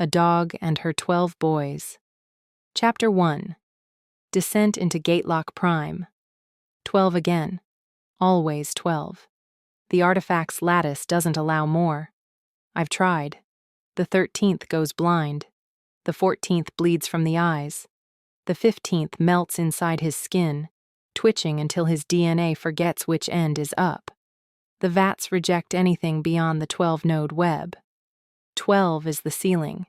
A Dog and Her 12 Boys. Chapter 1. Descent into Gatelock Prime. 12 again. Always 12. The artifact's lattice doesn't allow more. I've tried. The 13th goes blind. The 14th bleeds from the eyes. The 15th melts inside his skin, twitching until his DNA forgets which end is up. The vats reject anything beyond the 12-node web. 12 is the ceiling.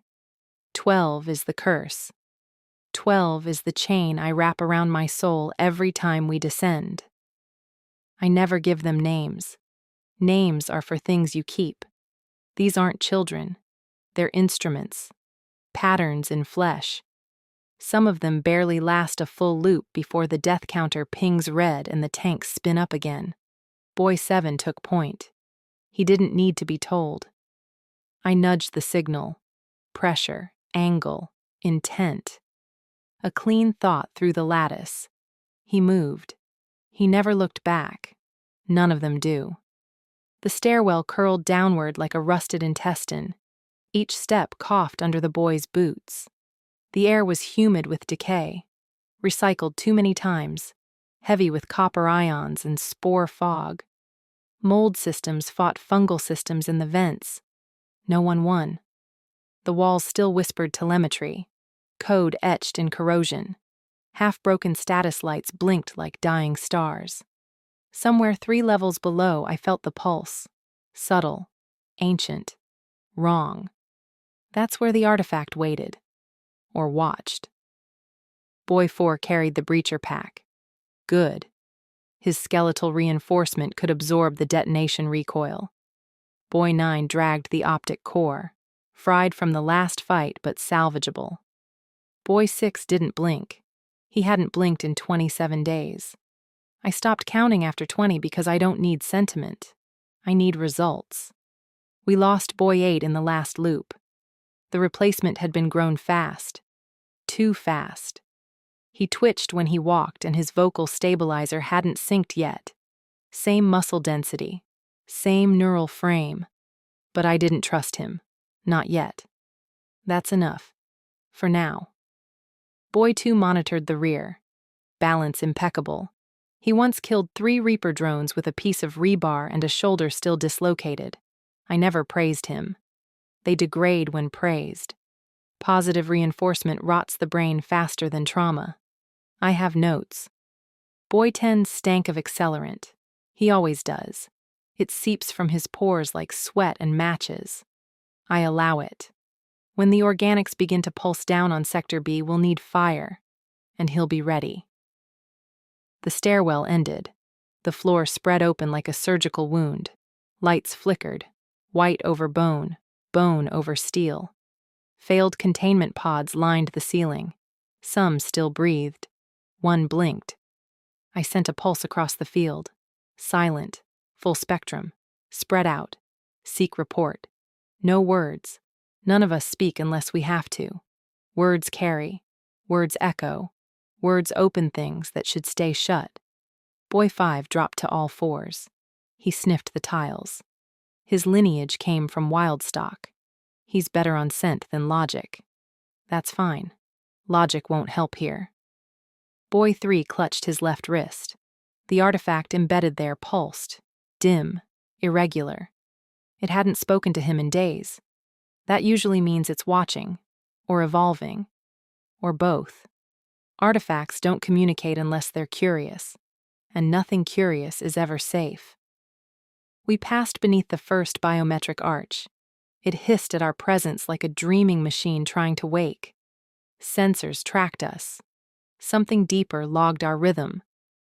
12 is the curse. 12 is the chain I wrap around my soul every time we descend. I never give them names. Names are for things you keep. These aren't children. They're instruments. Patterns in flesh. Some of them barely last a full loop before the death counter pings red and the tanks spin up again. Boy 7 took point. He didn't need to be told. I nudged the signal. Pressure, angle, intent. A clean thought through the lattice. He moved. He never looked back. None of them do. The stairwell curled downward like a rusted intestine. Each step coughed under the boy's boots. The air was humid with decay, recycled too many times, heavy with copper ions and spore fog. Mold systems fought fungal systems in the vents. No one won. The walls still whispered telemetry, code etched in corrosion. Half-broken status lights blinked like dying stars. Somewhere 3 levels below, I felt the pulse. Subtle, ancient, wrong. That's where the artifact waited. Or watched. Boy 4 carried the breacher pack. Good. His skeletal reinforcement could absorb the detonation recoil. Boy 9 dragged the optic core, fried from the last fight but salvageable. Boy 6 didn't blink. He hadn't blinked in 27 days. I stopped counting after 20 because I don't need sentiment. I need results. We lost Boy 8 in the last loop. The replacement had been grown fast. Too fast. He twitched when he walked and his vocal stabilizer hadn't synced yet. Same muscle density. Same neural frame. But I didn't trust him. Not yet. That's enough. For now. Boy 2 monitored the rear. Balance impeccable. He once killed 3 Reaper drones with a piece of rebar and a shoulder still dislocated. I never praised him. They degrade when praised. Positive reinforcement rots the brain faster than trauma. I have notes. Boy 10 stank of accelerant. He always does. It seeps from his pores like sweat and matches. I allow it. When the organics begin to pulse down on Sector B, we'll need fire. And he'll be ready. The stairwell ended. The floor spread open like a surgical wound. Lights flickered. White over bone. Bone over steel. Failed containment pods lined the ceiling. Some still breathed. One blinked. I sent a pulse across the field. Silent. Full spectrum. Spread out. Seek report. No words. None of us speak unless we have to. Words carry. Words echo. Words open things that should stay shut. Boy 5 dropped to all fours. He sniffed the tiles. His lineage came from wild stock. He's better on scent than logic. That's fine. Logic won't help here. Boy 3 clutched his left wrist. The artifact embedded there pulsed. Dim. Irregular. It hadn't spoken to him in days. That usually means it's watching. Or evolving. Or both. Artifacts don't communicate unless they're curious. And nothing curious is ever safe. We passed beneath the first biometric arch. It hissed at our presence like a dreaming machine trying to wake. Sensors tracked us. Something deeper logged our rhythm.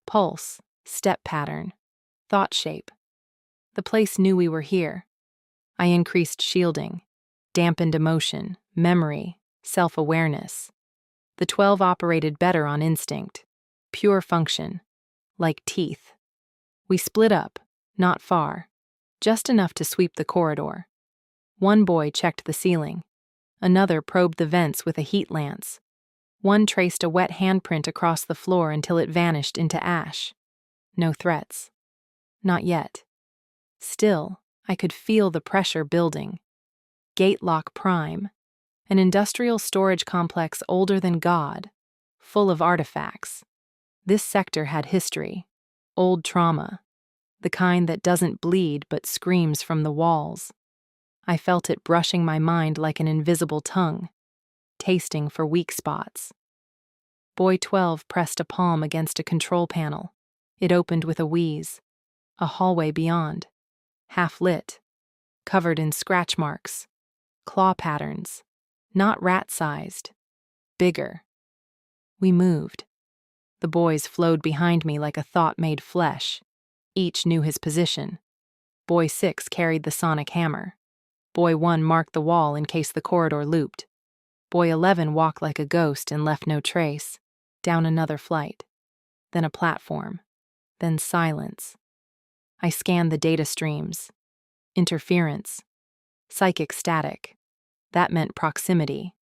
Pulse, step pattern, thought shape. The place knew we were here. I increased shielding, dampened emotion, memory, self-awareness. The 12 operated better on instinct. Pure function. Like teeth. We split up. Not far. Just enough to sweep the corridor. One boy checked the ceiling. Another probed the vents with a heat lance. One traced a wet handprint across the floor until it vanished into ash. No threats. Not yet. Still, I could feel the pressure building. Gatelock Prime. An industrial storage complex older than God, full of artifacts. This sector had history, old trauma, the kind that doesn't bleed but screams from the walls. I felt it brushing my mind like an invisible tongue, tasting for weak spots. Boy 12 pressed a palm against a control panel. It opened with a wheeze. A hallway beyond, half lit, covered in scratch marks, claw patterns, not rat-sized, bigger. We moved. The boys flowed behind me like a thought made flesh. Each knew his position. Boy 6 carried the sonic hammer. Boy 1 marked the wall in case the corridor looped. Boy 11 walked like a ghost and left no trace. Down another flight. Then a platform. Then silence. I scanned the data streams. Interference. Psychic static. That meant proximity.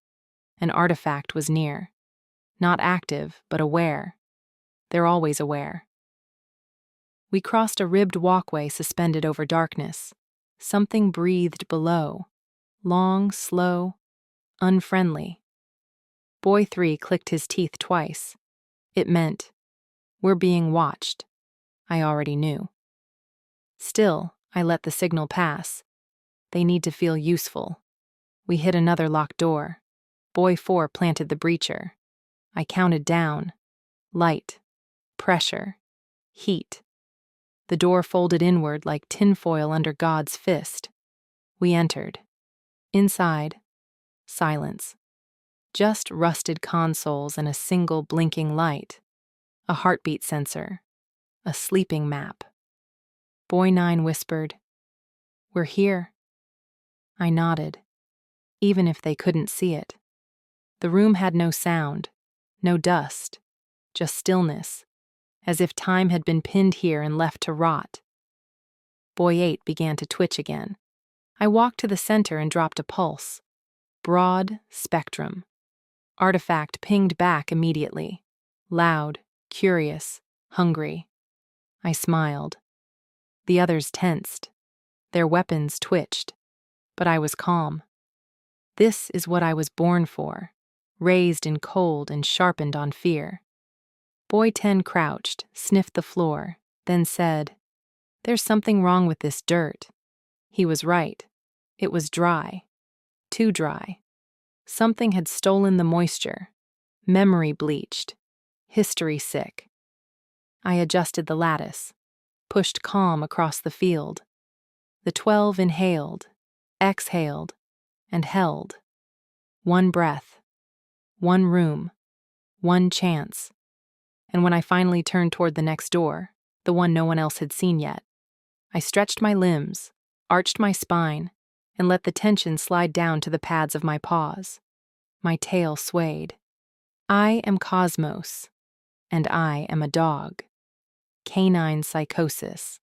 An artifact was near. Not active, but aware. They're always aware. We crossed a ribbed walkway suspended over darkness. Something breathed below. Long, slow, unfriendly. Boy 3 clicked his teeth twice. It meant, we're being watched. I already knew. Still, I let the signal pass. They need to feel useful. We hit another locked door. Boy 4 planted the breacher. I counted down. Light. Pressure. Heat. The door folded inward like tinfoil under God's fist. We entered. Inside, silence. Just rusted consoles and a single blinking light. A heartbeat sensor. A sleeping map. Boy 9 whispered, "We're here." I nodded, even if they couldn't see it. The room had no sound, no dust, just stillness, as if time had been pinned here and left to rot. Boy 8 began to twitch again. I walked to the center and dropped a pulse. Broad spectrum. Artifact pinged back immediately. Loud, curious, hungry. I smiled. The others tensed. Their weapons twitched. But I was calm. This is what I was born for, raised in cold and sharpened on fear. Boy 10 crouched, sniffed the floor, then said, "There's something wrong with this dirt." He was right. It was dry. Too dry. Something had stolen the moisture. Memory bleached. History sick. I adjusted the lattice, pushed calm across the field. The 12 inhaled, exhaled, and held. One breath. One room. One chance. And when I finally turned toward the next door, the one no one else had seen yet, I stretched my limbs, arched my spine, and let the tension slide down to the pads of my paws. My tail swayed. I am Cosmos, and I am a dog. Canine psychosis.